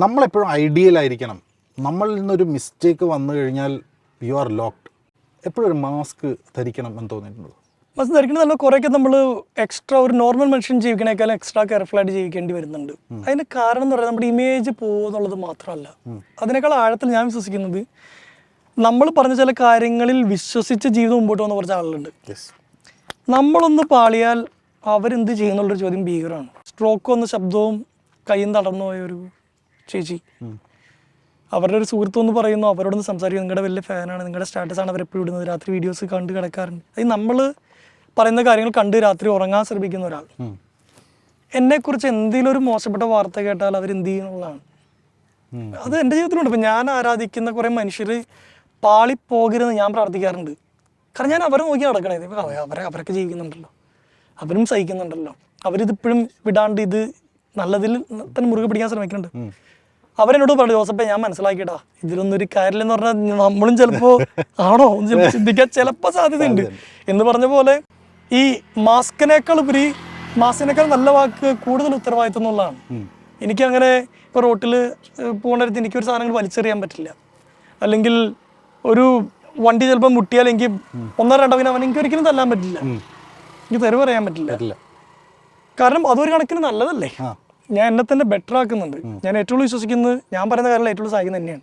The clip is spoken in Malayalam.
നമ്മളെപ്പോഴും ഐഡിയലായിരിക്കണം. നമ്മളിൽ നിന്നൊരു മിസ്റ്റേക്ക് വന്നു കഴിഞ്ഞാൽ യു ആർ ലോക്ക്ഡ്. എപ്പോഴും ഒരു മാസ്ക് ധരിക്കണം എന്ന് തോന്നിയിട്ടുണ്ടോ? മാസ്ക് ധരിക്കുന്നത് നല്ല കുറേയൊക്കെ നമ്മൾ എക്സ്ട്രാ ഒരു നോർമൽ മനുഷ്യൻ ജീവിക്കണേക്കാളും എക്സ്ട്രാ കെയർഫുള്ളായിട്ട് ജീവിക്കേണ്ടി വരുന്നുണ്ട്. അതിന് കാരണം എന്ന് പറയുന്നത് നമ്മുടെ ഇമേജ് പോകുന്നുള്ളത് മാത്രമല്ല, അതിനേക്കാൾ ആഴത്തിൽ ഞാൻ വിശ്വസിക്കുന്നത് നമ്മൾ പറഞ്ഞ ചില കാര്യങ്ങളിൽ വിശ്വസിച്ച് ജീവിതം മുമ്പോട്ട് പോകുന്ന കുറച്ച് ആളുകളുണ്ട്. നമ്മളൊന്ന് പാളിയാൽ അവരെന്ത് ചെയ്യുന്നുള്ളൊരു ചോദ്യം ഭീകരമാണ്. സ്ട്രോക്ക് വന്ന ശബ്ദവും കയ്യും തളർന്നു പോയ ഒരു ചേച്ചി, അവരുടെ ഒരു സുഹൃത്തു എന്ന് പറയുന്നു, അവരോടൊന്ന് സംസാരിക്കും, നിങ്ങളുടെ വലിയ ഫാനാണ്, നിങ്ങളുടെ സ്റ്റാറ്റസാണ് അവരെപ്പോഴും ഇടുന്നത്, രാത്രി വീഡിയോസ് കണ്ട് കിടക്കാറുണ്ട്. അത് നമ്മൾ പറയുന്ന കാര്യങ്ങൾ കണ്ട് രാത്രി ഉറങ്ങാൻ ശ്രമിക്കുന്ന ഒരാൾ എന്നെക്കുറിച്ച് എന്തെങ്കിലും ഒരു മോശപ്പെട്ട വാർത്ത കേട്ടാൽ അവരെന്ത് ചെയ്യുന്നുള്ളതാണ്. അത് എൻ്റെ ജീവിതത്തിലുണ്ട്. ഇപ്പം ഞാൻ ആരാധിക്കുന്ന കുറേ മനുഷ്യർ പാളിപ്പോകരുതെന്ന് ഞാൻ പ്രാർത്ഥിക്കാറുണ്ട്. കാരണം ഞാൻ അവരെ നോക്കി നടക്കണേ, അവരൊക്കെ ജീവിക്കുന്നുണ്ടല്ലോ, അവരും സഹിക്കുന്നുണ്ടല്ലോ, അവരിതിപ്പോഴും വിടാണ്ട് ഇത് നല്ലതിൽ തന്നെ മുറുകെ പിടിക്കാൻ ശ്രമിക്കുന്നുണ്ട്. അവരെന്നോട് പറഞ്ഞു, ജോസഫേ ഞാൻ മനസ്സിലാക്കിയിട്ടാ ഇതിലൊന്നും ഒരു കാര്യമില്ലെന്ന് പറഞ്ഞാൽ നമ്മളും ചിലപ്പോൾ ആണോ എന്ന് ചിന്തിക്കാൻ ചിലപ്പോൾ സാധ്യതയുണ്ട്. എന്ന് പറഞ്ഞ പോലെ ഈ മാസ്കിനേക്കാൾ നല്ല വാക്ക് കൂടുതൽ ഉത്തരവാദിത്വം എന്നുള്ളതാണ്. എനിക്കങ്ങനെ ഇപ്പോൾ റോട്ടിൽ പോകുന്നിടത്ത് എനിക്കൊരു സാധനങ്ങൾ വലിച്ചെറിയാൻ പറ്റില്ല. അല്ലെങ്കിൽ ഒരു വണ്ടി ചിലപ്പോൾ മുട്ടിയാൽ എനിക്ക് 1-2 അവൻ എനിക്ക് ഒരിക്കലും തല്ലാൻ പറ്റില്ല, എനിക്ക് തെരുവ് പറയാൻ പറ്റില്ല. കാരണം അതൊരു കണക്കിന് നല്ലതല്ലേ. ഞാൻ എന്നെ തന്നെ ബെറ്റർ ആക്കുന്നുണ്ട്. ഞാൻ ഏറ്റവും വിശ്വസിക്കുന്നത് ഞാൻ പറയുന്ന കാര്യങ്ങൾ ഏറ്റവും സഹായിക്കുന്നത് തന്നെയാണ്.